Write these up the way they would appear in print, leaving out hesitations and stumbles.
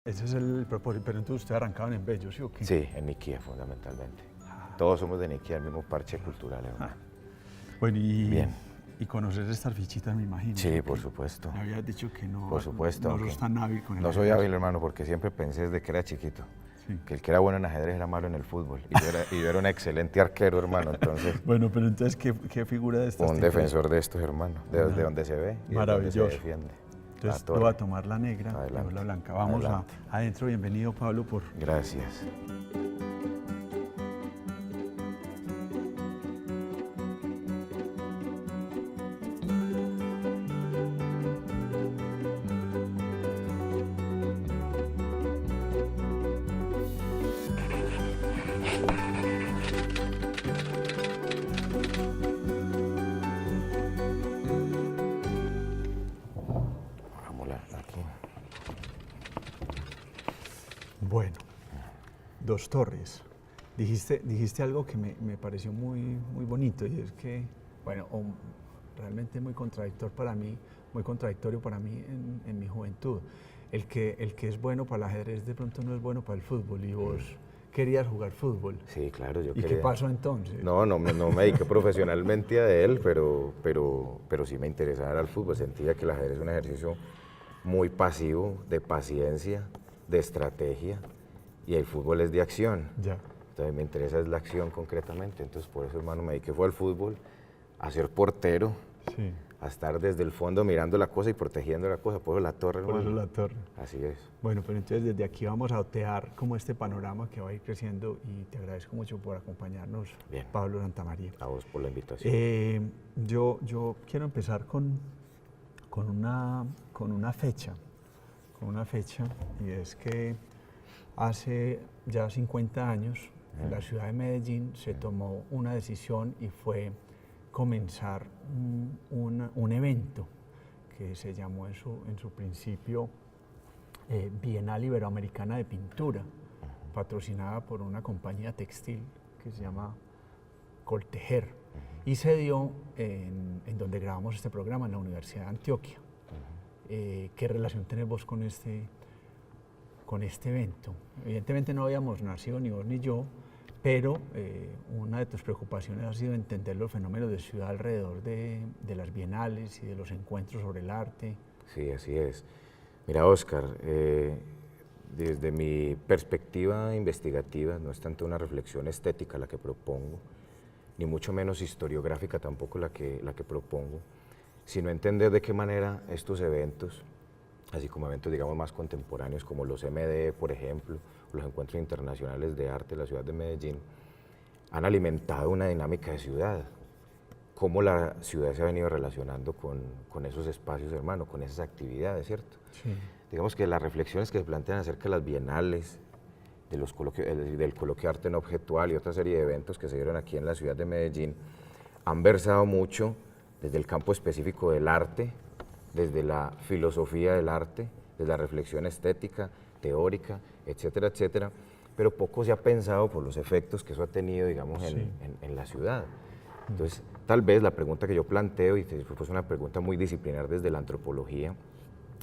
Ese es el propósito, pero entonces ustedes arrancaban en Bello, ¿sí o qué? Sí, en Niquía fundamentalmente. Todos somos de Niquía, el mismo parche cultural. Bueno, Bien. y conocer estas fichitas, me imagino. Sí, por supuesto. Me habías dicho que no, Por supuesto. no sos tan hábil con el No soy ajedrez. hábil, hermano, porque siempre pensé desde que era chiquito Sí. que el que era bueno en ajedrez era malo en el fútbol. Y yo era un excelente arquero, hermano. Entonces, Bueno, pero entonces, ¿qué figura de estas? un te defensor de estos, hermano. De donde se ve y de donde se Maravilloso. defiende. Entonces, La yo voy torre. a tomar la negra y vos Adelante. la blanca. Vamos Adelante. adentro. Bienvenido, Pablo, por... Gracias. Vámonos aquí. Bueno, Dos Torres. Dijiste algo que me pareció muy bonito, y es que, bueno, realmente muy contradictorio para mí en mi juventud. El que es bueno para el ajedrez de pronto no es bueno para el fútbol, y vos querías jugar fútbol. Sí, claro, yo ¿Y qué quería. pasó entonces? No me dediqué profesionalmente a él, pero sí me interesaba el fútbol. Sentía que el ajedrez es un ejercicio muy pasivo, de paciencia, de estrategia, y el fútbol es de acción. Ya. Entonces me interesa es la acción concretamente. Entonces por eso, hermano, me dediqué fue al fútbol, a ser portero, Sí. a estar desde el fondo mirando la cosa y protegiendo la cosa. Por eso la torre, Por hermano. eso la torre. Así es. Bueno, pero entonces desde aquí vamos a otear como este panorama que va a ir creciendo, y te agradezco mucho por acompañarnos, Bien. Pablo Santamaría. A vos por la invitación. Yo quiero empezar con una fecha, y es que hace ya 50 años en la ciudad de Medellín se tomó una decisión, y fue comenzar un evento que se llamó en su principio Bienal Iberoamericana de Pintura, patrocinada por una compañía textil que se llama Coltejer, y se dio en donde grabamos este programa, en la Universidad de Antioquia. ¿Qué relación tenés vos con este evento? Evidentemente no habíamos nacido ni vos ni yo, pero una de tus preocupaciones ha sido entender los fenómenos de ciudad alrededor de las bienales y de los encuentros sobre el arte. Sí, así es. Mira, Oscar, desde mi perspectiva investigativa, no es tanto una reflexión estética la que propongo, ni mucho menos historiográfica tampoco la que propongo, sino entender de qué manera estos eventos, así como eventos, digamos, más contemporáneos, como los MDE, por ejemplo, o los Encuentros Internacionales de Arte de la ciudad de Medellín, han alimentado una dinámica de ciudad. Cómo la ciudad se ha venido relacionando con esos espacios, hermano, con esas actividades, ¿cierto? Sí. Digamos que las reflexiones que se plantean acerca de las bienales, del coloquio Arte No Objetual y otra serie de eventos que se dieron aquí en la ciudad de Medellín, han versado mucho desde el campo específico del arte, desde la filosofía del arte, desde la reflexión estética, teórica, etcétera, etcétera, pero poco se ha pensado por los efectos que eso ha tenido, digamos, en la ciudad. Entonces, tal vez la pregunta que yo planteo, y fue una pregunta muy disciplinar desde la antropología,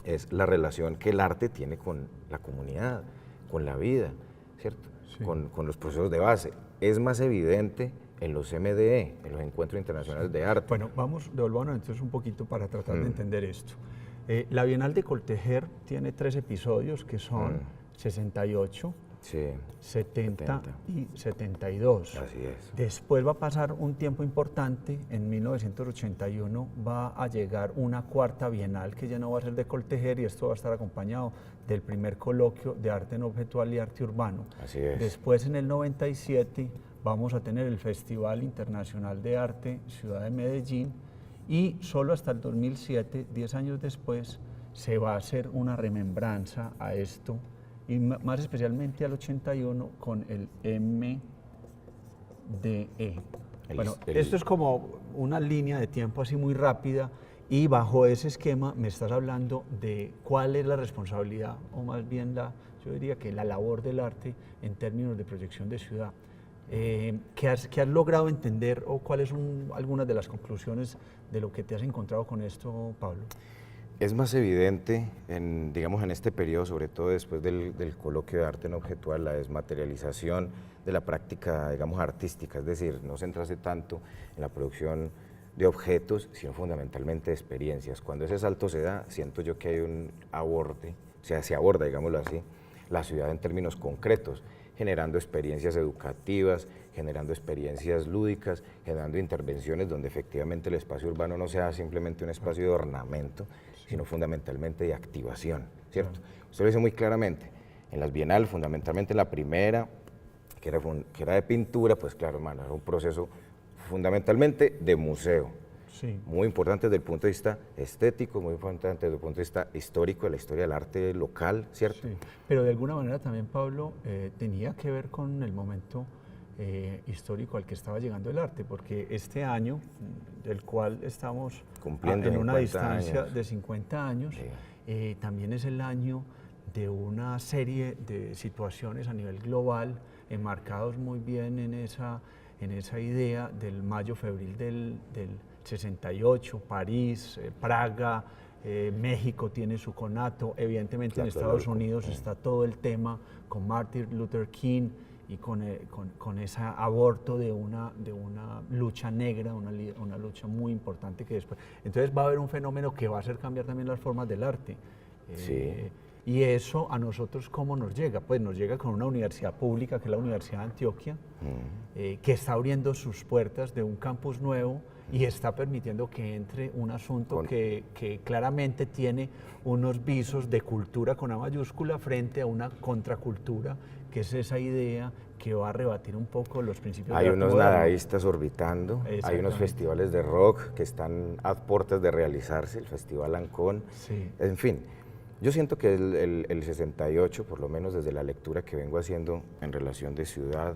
es la relación que el arte tiene con la comunidad, con la vida, ¿cierto? Sí. Con los procesos de base. Es más evidente en los MDE, en los Encuentros Internacionales de Arte. Bueno, devolvámonos entonces un poquito para tratar de entender esto. La Bienal de Coltejer tiene 3 episodios que son 68, Sí, 70 y 72. así es. Después va a pasar un tiempo importante. En 1981 va a llegar una 4ª Bienal, que ya no va a ser de Coltejer, y esto va a estar acompañado del primer coloquio de arte no objetual y arte urbano. Así es. Después, en el 97, vamos a tener el Festival Internacional de Arte Ciudad de Medellín, y solo hasta el 2007, 10 años después, se va a hacer una remembranza a esto, y más especialmente al 81 con el MDE. Bueno, esto es como una línea de tiempo así muy rápida, y bajo ese esquema me estás hablando de cuál es la responsabilidad, o más bien yo diría que la labor del arte en términos de proyección de ciudad. ¿Qué has logrado entender, o cuáles son algunas de las conclusiones de lo que te has encontrado con esto, Pablo? Es más evidente, digamos, en este periodo, sobre todo después del coloquio de arte no objetual, la desmaterialización de la práctica, digamos, artística, es decir, no centrarse tanto en la producción de objetos, sino fundamentalmente de experiencias. Cuando ese salto se da, siento yo que hay un aborde, o sea, se aborda, digámoslo así, la ciudad en términos concretos, generando experiencias educativas, generando experiencias lúdicas, generando intervenciones donde efectivamente el espacio urbano no sea simplemente un espacio de ornamento, sino fundamentalmente de activación, ¿cierto? Usted lo dice muy claramente, en las bienales, fundamentalmente la primera, que era de pintura, pues claro, hermano, era un proceso fundamentalmente de museo, Sí. muy importante desde el punto de vista estético, muy importante desde el punto de vista histórico, de la historia del arte local, ¿cierto? Sí, pero de alguna manera también, Pablo, tenía que ver con el momento histórico al que estaba llegando el arte, porque este año, del cual estamos Cumpliendo en una 50 distancia años. de 50 años, también es el año de una serie de situaciones a nivel global, enmarcados muy bien en esa idea del mayo febril del 68, París, Praga, México tiene su conato, evidentemente en Estados Unidos está todo el tema con Martin Luther King y con ese aborto de una lucha negra, una lucha muy importante que después... Entonces va a haber un fenómeno que va a hacer cambiar también las formas del arte. Sí. Y eso a nosotros, ¿cómo nos llega? Pues nos llega con una universidad pública, que es la Universidad de Antioquia, que está abriendo sus puertas de un campus nuevo y está permitiendo que entre un asunto que claramente tiene unos visos de cultura con A mayúscula frente a una contracultura, que es esa idea que va a rebatir un poco los principios Hay del arte unos moderno. nadaístas orbitando, hay unos festivales de rock que están a puertas de realizarse, el Festival Ancón, Sí. en fin. Yo siento que el 68, por lo menos desde la lectura que vengo haciendo en relación de ciudad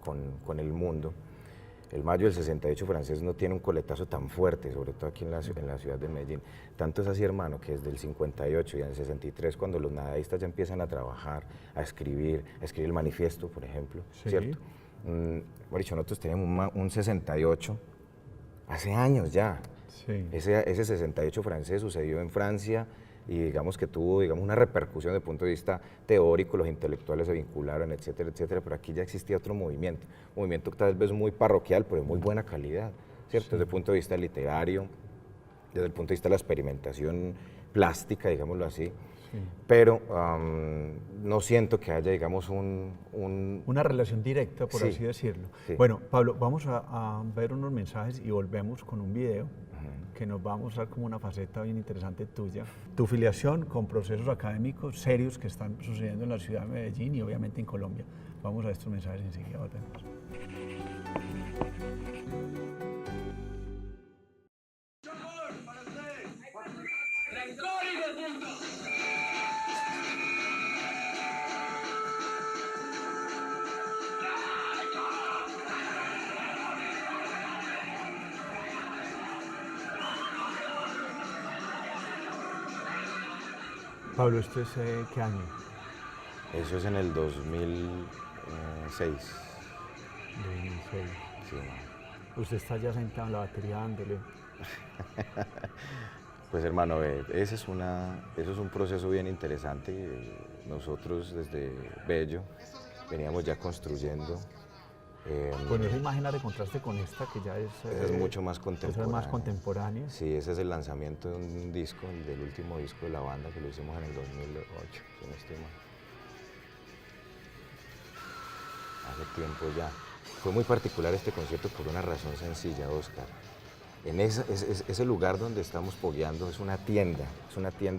con el mundo, el mayo del 68 francés no tiene un coletazo tan fuerte, sobre todo aquí en la ciudad de Medellín. Tanto es así, hermano, que desde el 58 y en el 63, cuando los nadaístas ya empiezan a trabajar, a escribir el manifiesto, por ejemplo, Sí. ¿cierto? Por dicho, nosotros tenemos un 68 hace años ya. Sí. Ese 68 francés sucedió en Francia y digamos que tuvo una repercusión desde el punto de vista teórico, los intelectuales se vincularon, etcétera, etcétera, pero aquí ya existía otro movimiento tal vez muy parroquial, pero de muy buena calidad, ¿cierto? Desde el punto de vista literario, desde el punto de vista de la experimentación plástica, digámoslo así, pero no siento que haya, digamos, una relación directa, por Sí, así decirlo. sí. Bueno, Pablo, vamos a ver unos mensajes y volvemos con un video que nos va a mostrar como una faceta bien interesante tuya. Tu filiación con procesos académicos serios que están sucediendo en la ciudad de Medellín y obviamente en Colombia. Vamos a estos mensajes enseguida. Volvemos. Pablo, ¿esto es qué año? Eso es en el 2006. 2006. Sí. Usted está ya sentado en la batería dándole. Pues hermano, eso es un proceso bien interesante. Nosotros desde Bello veníamos ya construyendo. Bueno, esa imagen la de contraste con esta que ya Es mucho más contemporánea. Esa es más contemporánea. Sí, ese es el lanzamiento de un disco, del último disco de la banda que lo hicimos en el 2008, si no estoy mal. Hace tiempo ya. Fue muy particular este concierto por una razón sencilla, Oscar. En ese lugar donde estamos pogueando es una tienda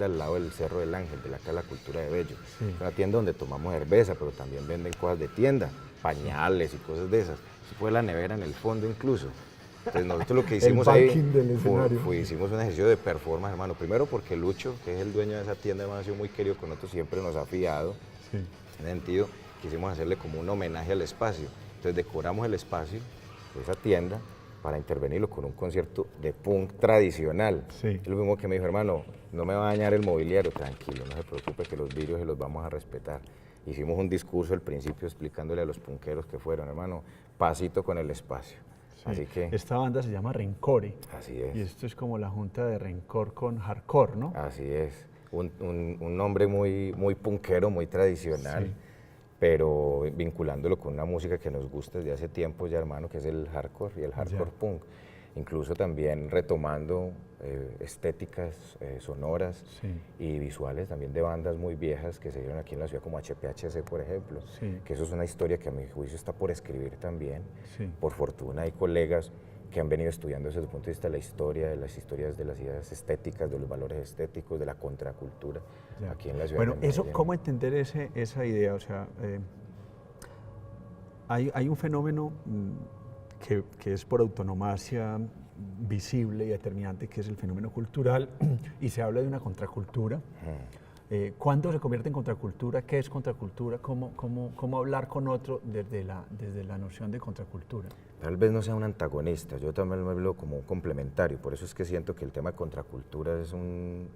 al lado del Cerro del Ángel, de la Casa de la Cultura de Bello. Sí. Es una tienda donde tomamos cerveza, pero también venden cosas de tienda, pañales y cosas de esas. Se fue la nevera en el fondo incluso. Entonces nosotros lo que hicimos ahí hicimos un ejercicio de performance, hermano. Primero porque Lucho, que es el dueño de esa tienda, ha sido muy querido con nosotros, siempre nos ha fiado. Sí. En ese sentido, quisimos hacerle como un homenaje al espacio. Entonces decoramos el espacio de esa tienda para intervenirlo con un concierto de punk tradicional. Sí. Es lo mismo que me dijo, hermano, no me va a dañar el mobiliario, tranquilo, no se preocupe que los vidrios se los vamos a respetar. Hicimos un discurso al principio explicándole a los punqueros que fueron, hermano, pasito con el espacio. Sí. Así que... Esta banda se llama Rencore. Así es. Y esto es como la junta de Rencor con hardcore, ¿no? Así es. Un nombre muy, muy punkero, muy tradicional, Sí. pero vinculándolo con una música que nos gusta desde hace tiempo ya, hermano, que es el hardcore y el hardcore punk. Incluso también retomando estéticas sonoras Sí. y visuales también de bandas muy viejas que se dieron aquí en la ciudad, como HPHC, por ejemplo, Sí. que eso es una historia que a mi juicio está por escribir también. Sí. Por fortuna hay colegas que han venido estudiando desde el punto de vista de la historia, de las historias de las ideas estéticas, de los valores estéticos, de la contracultura, Ya. aquí en la ciudad Bueno, de eso, Medellín. ¿cómo entender esa idea? O sea, hay un fenómeno que es por autonomacia visible y determinante, que es el fenómeno cultural, y se habla de una contracultura. ¿Cuándo se convierte en contracultura? ¿Qué es contracultura? ¿Cómo hablar con otro desde la noción de contracultura? Tal vez no sea un antagonista, yo también lo hablo como un complementario, por eso es que siento que el tema de contracultura es un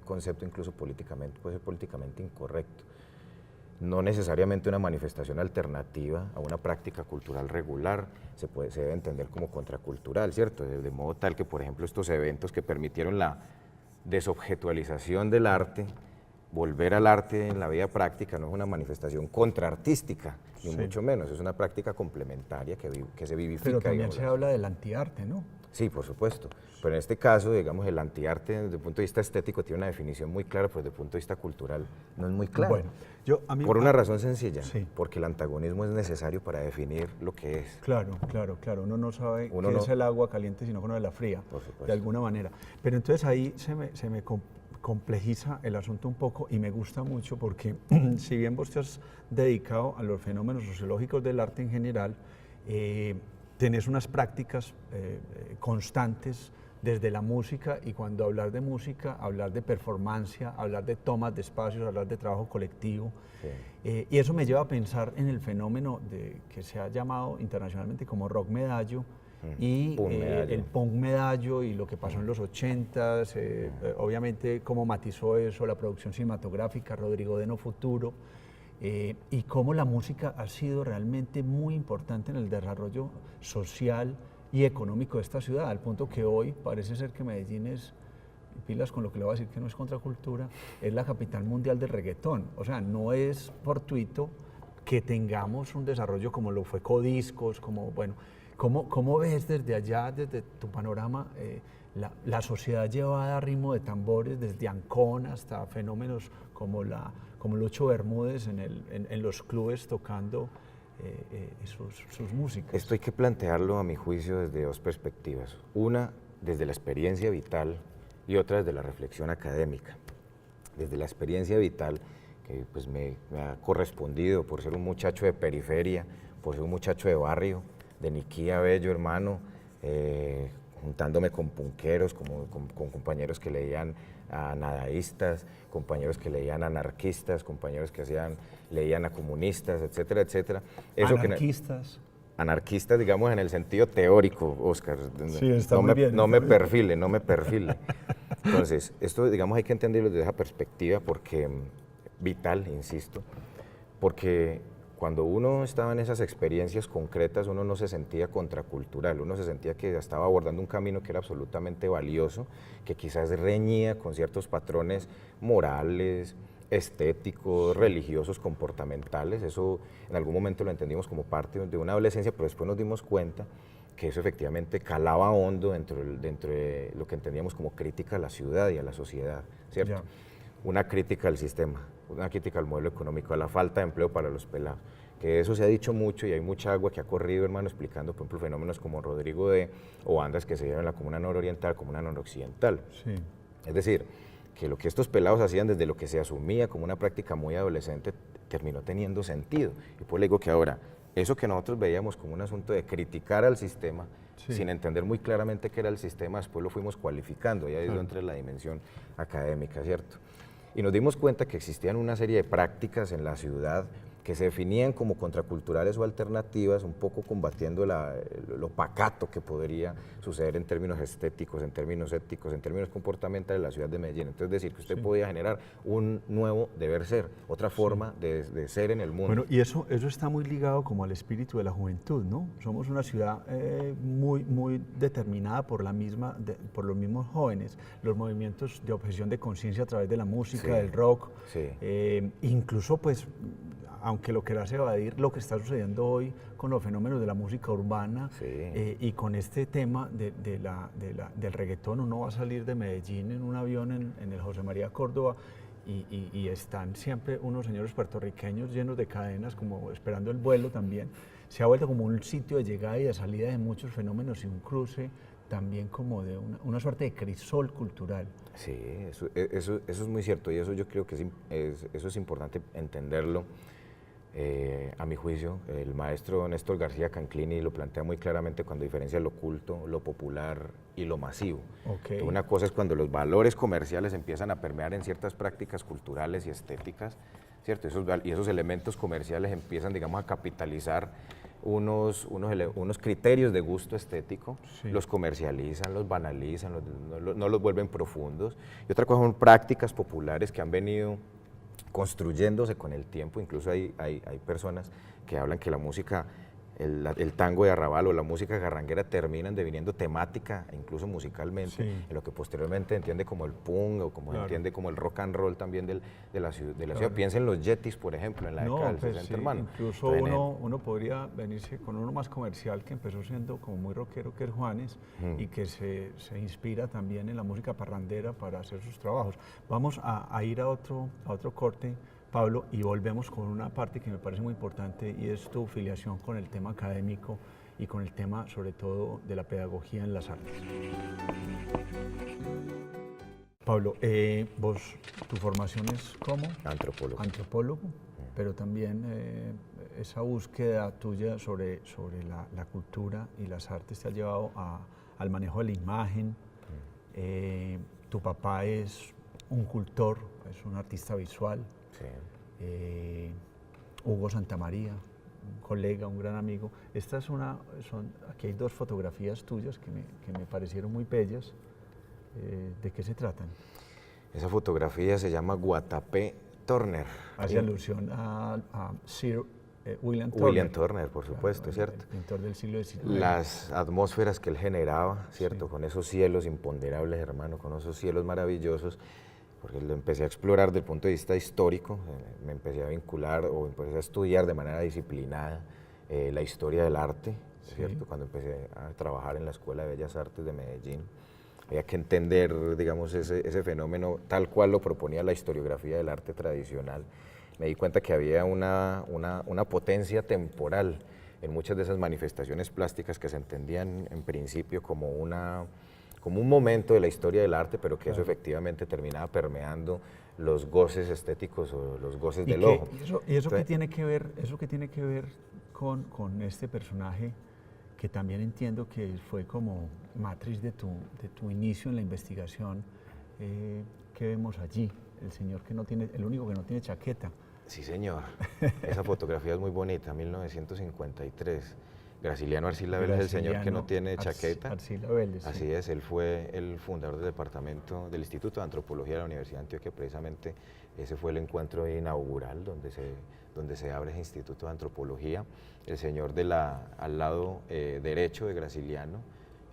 concepto incluso políticamente, puede ser políticamente incorrecto. No necesariamente una manifestación alternativa a una práctica cultural regular se debe entender como contracultural, ¿cierto? De modo tal que, por ejemplo, estos eventos que permitieron la desobjetualización del arte, volver al arte en la vida práctica, no es una manifestación contraartística, ni mucho menos, es una práctica complementaria que se vivifica. Pero también digamos se así. habla del antiarte, ¿no? Sí, por supuesto. Pero en este caso, digamos, el antiarte desde el punto de vista estético tiene una definición muy clara, pero desde el punto de vista cultural no es muy clara. Bueno, por una razón sencilla, sí. porque el antagonismo es necesario para definir lo que es. Claro. Uno no sabe qué es el agua caliente si no conoce la fría, Por supuesto. de alguna manera. Pero entonces ahí se me complejiza el asunto un poco y me gusta mucho porque si bien vos te has dedicado a los fenómenos sociológicos del arte en general, tenés unas prácticas constantes desde la música, y cuando hablar de música, hablar de performancia, hablar de tomas de espacios, hablar de trabajo colectivo. Sí. Y eso me lleva a pensar en el fenómeno que se ha llamado internacionalmente como rock medallo, y el punk medallo y lo que pasó en los 80s, obviamente cómo matizó eso la producción cinematográfica, Rodrigo de No Futuro, y cómo la música ha sido realmente muy importante en el desarrollo social y económico de esta ciudad, al punto que hoy parece ser que Medellín es, pilas con lo que le voy a decir que no es contracultura, es la capital mundial del reggaetón. O sea, no es fortuito que tengamos un desarrollo como lo fue Codiscos, como, bueno, ¿cómo ves desde allá, desde tu panorama, la sociedad llevada a ritmo de tambores, desde Ancón hasta fenómenos como Lucho Bermúdez en los clubes tocando sus músicas? Esto hay que plantearlo, a mi juicio, desde dos perspectivas. Una, desde la experiencia vital, y otra desde la reflexión académica. Desde la experiencia vital, que pues me ha correspondido por ser un muchacho de periferia, por ser un muchacho de barrio, de Niquía Bello, hermano, juntándome con punqueros, con compañeros que leían a nadaístas, compañeros que leían anarquistas, compañeros que leían a comunistas, etcétera, etcétera. Anarquistas. Anarquistas, digamos, en el sentido teórico, Óscar. Sí, está muy bien. No me perfile. Entonces, esto, digamos, hay que entenderlo desde esa perspectiva, porque vital, insisto, porque cuando uno estaba en esas experiencias concretas, uno no se sentía contracultural, uno se sentía que estaba abordando un camino que era absolutamente valioso, que quizás reñía con ciertos patrones morales, estéticos, religiosos, comportamentales. Eso en algún momento lo entendimos como parte de una adolescencia, pero después nos dimos cuenta que eso efectivamente calaba hondo dentro de lo que entendíamos como crítica a la ciudad y a la sociedad, ¿cierto? Ya. Una crítica al sistema, una crítica al modelo económico, a la falta de empleo para los pelados, que eso se ha dicho mucho y hay mucha agua que ha corrido, hermano, explicando, por ejemplo, fenómenos como Rodrigo de, o bandas que se dieron en la comuna nororiental, comuna noroccidental. Sí. Es decir, que lo que estos pelados hacían desde lo que se asumía como una práctica muy adolescente terminó teniendo sentido. Y pues le digo que ahora, eso que nosotros veíamos como un asunto de criticar al sistema, sí, sin entender muy claramente qué era el sistema, después lo fuimos cualificando, y ahí es donde entra la dimensión académica, ¿cierto? Y nos dimos cuenta que existían una serie de prácticas en la ciudad que se definían como contraculturales o alternativas, un poco combatiendo lo pacato que podría suceder en términos estéticos, en términos éticos, en términos comportamentales en la ciudad de Medellín. Entonces, decir que usted podía generar un nuevo deber ser, otra forma de ser en el mundo. Bueno, y eso está muy ligado como al espíritu de la juventud, ¿no? Somos una ciudad muy determinada por por los mismos jóvenes, los movimientos de objeción de conciencia a través de la música, del rock, incluso pues, aunque lo quieras evadir, lo que está sucediendo hoy con los fenómenos de la música urbana y con este tema del reggaetón. Uno va a salir de Medellín en un avión en el José María Córdoba y están siempre unos señores puertorriqueños llenos de cadenas, como esperando el vuelo también. Se ha vuelto como un sitio de llegada y de salida de muchos fenómenos y un cruce también como de una suerte de crisol cultural. Sí, eso es muy cierto, y eso yo creo que eso es importante entenderlo. A mi juicio, el maestro Néstor García Canclini lo plantea muy claramente cuando diferencia lo culto, lo popular y lo masivo. Una cosa es cuando los valores comerciales empiezan a permear en ciertas prácticas culturales y estéticas, ¿cierto? Y esos elementos comerciales empiezan, digamos, a capitalizar unos criterios de gusto estético, los comercializan, los banalizan, no los vuelven profundos. Y otra cosa son prácticas populares que han venido construyéndose con el tiempo. Incluso hay personas que hablan que la música, el tango de arrabal o la música garranguera terminan deviniendo temática, incluso musicalmente, en lo que posteriormente entiende como el punk o como entiende como el rock and roll también de la ciudad. Piensen en los Yetis, por ejemplo, en la década del 60, hermano. Incluso uno podría venirse con uno más comercial que empezó siendo como muy rockero, que es Juanes, y que se inspira también en la música parrandera para hacer sus trabajos. Vamos a ir a otro corte, Pablo, y volvemos con una parte que me parece muy importante, y es tu filiación con el tema académico y con el tema sobre todo de la pedagogía en las artes. Pablo, tu formación es como antropólogo, pero también esa búsqueda tuya sobre la cultura y las artes te ha llevado al manejo de la imagen. Tu papá es un cultor, es un artista visual. Hugo Santamaría, un colega, un gran amigo. Aquí hay dos fotografías tuyas que me parecieron muy bellas. ¿De qué se tratan? Esa fotografía se llama Guatapé Turner. Hace alusión a Sir William Turner. William Turner, por supuesto, claro, ¿cierto? El pintor del siglo XIX. Las atmósferas que él generaba, ¿cierto? Con esos cielos imponderables, hermano, con esos cielos maravillosos, porque lo empecé a explorar desde el punto de vista histórico, me empecé a vincular o empecé a estudiar de manera disciplinada la historia del arte, ¿cierto? Cuando empecé a trabajar en la Escuela de Bellas Artes de Medellín, había que entender, digamos, ese fenómeno tal cual lo proponía la historiografía del arte tradicional. Me di cuenta que había una potencia temporal en muchas de esas manifestaciones plásticas que se entendían en principio como un momento de la historia del arte, pero que eso efectivamente terminaba permeando los goces estéticos o los goces del ojo. ¿Y eso qué tiene que ver con este personaje que también entiendo que fue como matriz de tu inicio en la investigación? ¿Qué vemos allí? El único que no tiene chaqueta. Sí, señor. Esa fotografía es muy bonita, 1953. Graciliano Arcila Vélez es el señor que no tiene chaqueta. Arcila Vélez. Así es, él fue el fundador del departamento del Instituto de Antropología de la Universidad de Antioquia. Precisamente ese fue el encuentro inaugural donde se abre ese Instituto de Antropología. El señor al lado derecho de Graciliano,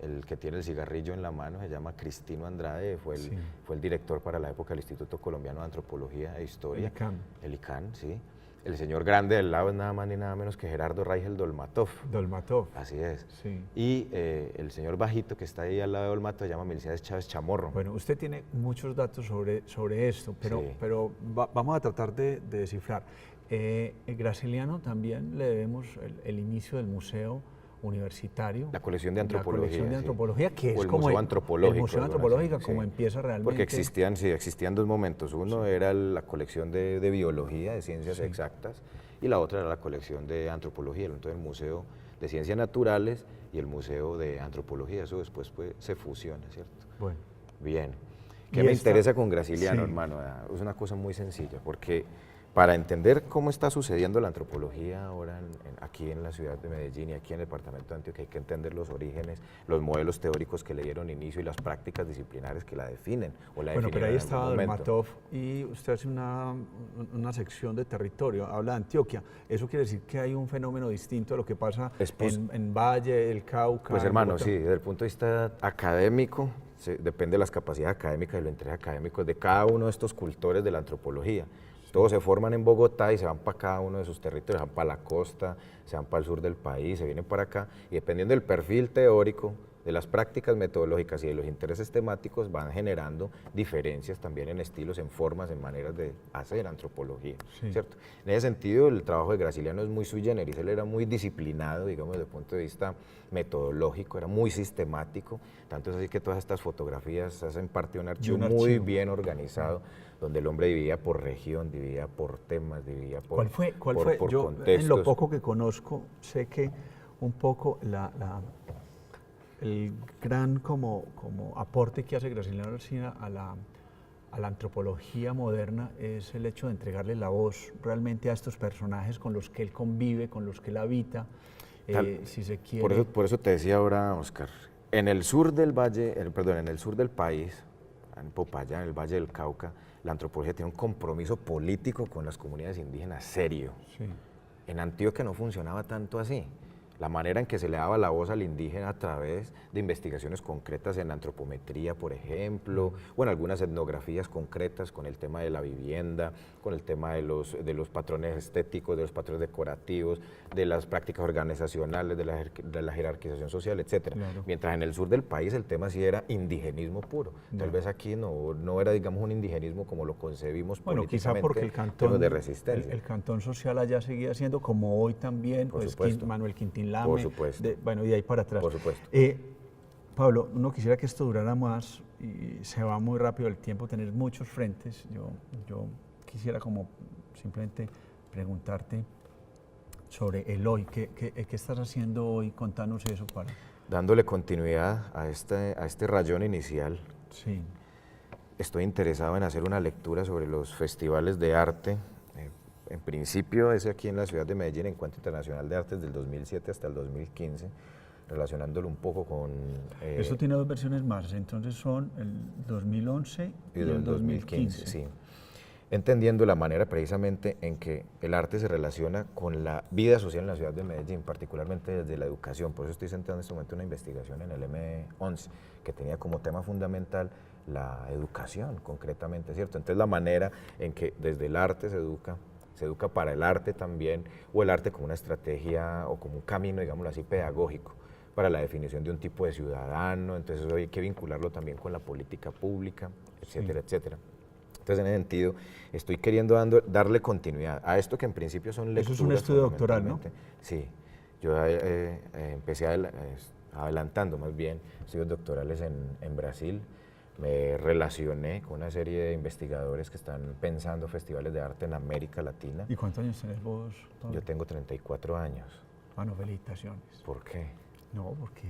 el que tiene el cigarrillo en la mano, se llama Cristino Andrade, fue el director para la época del Instituto Colombiano de Antropología e Historia. El ICANN, sí. El señor grande del lado es nada más ni nada menos que Gerardo Raigel Dolmatov. Dolmatov. Así es. Sí. Y el señor bajito que está ahí al lado de Dolmatov se llama Milciades Chávez Chamorro. Bueno, usted tiene muchos datos sobre esto, pero vamos a tratar de descifrar. Graciliano también le debemos el inicio del Museo Universitario. La colección de antropología. La colección de antropología, que es el como Museo Antropológico. El Museo Antropológico, como empieza realmente. Porque existían dos momentos. Uno era la colección de biología, de ciencias exactas, y la otra era la colección de antropología. Entonces el Museo de Ciencias Naturales y el Museo de Antropología. Eso después se fusiona, ¿cierto? Bueno. Bien. ¿Qué me interesa con Graciliano, hermano? Es una cosa muy sencilla, porque para entender cómo está sucediendo la antropología ahora aquí en la ciudad de Medellín y aquí en el departamento de Antioquia, hay que entender los orígenes, los modelos teóricos que le dieron inicio y las prácticas disciplinares que la definen o la Bueno, pero ahí definieron en estaba algún momento. Dolmatov y usted hace una sección de territorio, habla de Antioquia. ¿Eso quiere decir que hay un fenómeno distinto a lo que pasa en Valle, el Cauca? Pues hermano, Bogotá? sí, desde el punto de vista académico, depende de las capacidades académicas y los intereses académicos de cada uno de estos cultores de la antropología. Todos se forman en Bogotá y se van para cada uno de sus territorios, se van para la costa, se van para el sur del país, se vienen para acá y dependiendo del perfil teórico, de las prácticas metodológicas y de los intereses temáticos van generando diferencias también en estilos, en formas, en maneras de hacer antropología, Sí. ¿cierto? En ese sentido, el trabajo de Graciliano es muy sui generis, él era muy disciplinado, digamos, desde el punto de vista metodológico, era muy sistemático, tanto es así que todas estas fotografías hacen parte de un archivo muy bien organizado, donde el hombre dividía por región, dividía por temas, dividía por ¿Cuál fue? por Yo, contextos. en lo poco que conozco, sé que un poco el gran como aporte que hace Graciliano Alsina a la antropología moderna es el hecho de entregarle la voz realmente a estos personajes con los que él convive, con los que él habita, si se quiere. Por eso te decía ahora, Oscar, en el sur del valle, en el sur del país, en Popayán, en el Valle del Cauca, la antropología tiene un compromiso político con las comunidades indígenas serio. Sí. En Antioquia no funcionaba tanto así. La manera en que se le daba la voz al indígena a través de investigaciones concretas en antropometría, por ejemplo, o en algunas etnografías concretas con el tema de la vivienda, con el tema de los patrones estéticos, de los patrones decorativos, de las prácticas organizacionales, de la jerarquización social, etc. Claro. Mientras en el sur del país el tema sí era indigenismo puro. Tal vez aquí no era, digamos, un indigenismo como lo concebimos Quizá políticamente, porque el cantón, de resistencia. el cantón social allá seguía siendo como hoy también, Por pues supuesto. Manuel Quintín Lame, Por supuesto. y de ahí para atrás. Por supuesto. Pablo, uno quisiera que esto durara más y se va muy rápido el tiempo, tener muchos frentes. Yo quisiera como simplemente preguntarte sobre el hoy, ¿qué estás haciendo hoy? Contanos eso para... Dándole continuidad a este rayón inicial, Sí. estoy interesado en hacer una lectura sobre los festivales de arte. En principio es aquí en la ciudad de Medellín, Encuentro Internacional de Artes del 2007 hasta el 2015, relacionándolo un poco con... Esto tiene dos versiones más, entonces son el 2011 y el 2015. Sí. Entendiendo la manera precisamente en que el arte se relaciona con la vida social en la ciudad de Medellín, particularmente desde la educación. Por eso estoy centrando en este momento una investigación en el M11, que tenía como tema fundamental la educación, concretamente, ¿cierto? Entonces la manera en que desde el arte se educa para el arte también, o el arte como una estrategia o como un camino, digámoslo así, pedagógico para la definición de un tipo de ciudadano, entonces eso hay que vincularlo también con la política pública, etcétera, etcétera. Entonces, en ese sentido, estoy queriendo darle continuidad a esto que en principio son lecturas. Eso es un estudio doctoral, ¿no? Sí, yo empecé adelantando más bien estudios doctorales en Brasil. Me relacioné con una serie de investigadores que están pensando festivales de arte en América Latina. ¿Y cuántos años tenés vos, Pablo? Yo tengo 34 años. Bueno, felicitaciones. ¿Por qué? No, porque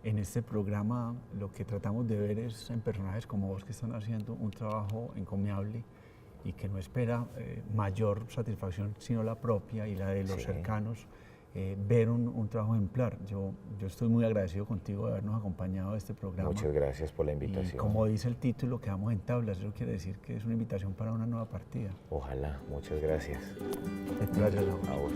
en este programa lo que tratamos de ver es en personajes como vos que están haciendo un trabajo encomiable y que no espera mayor satisfacción sino la propia y la de los cercanos, ver un trabajo ejemplar. Yo estoy muy agradecido contigo de habernos acompañado a este programa. Muchas gracias por la invitación. Y como dice el título, quedamos en tablas, eso quiere decir que es una invitación para una nueva partida. Ojalá, muchas gracias. Gracias a vos.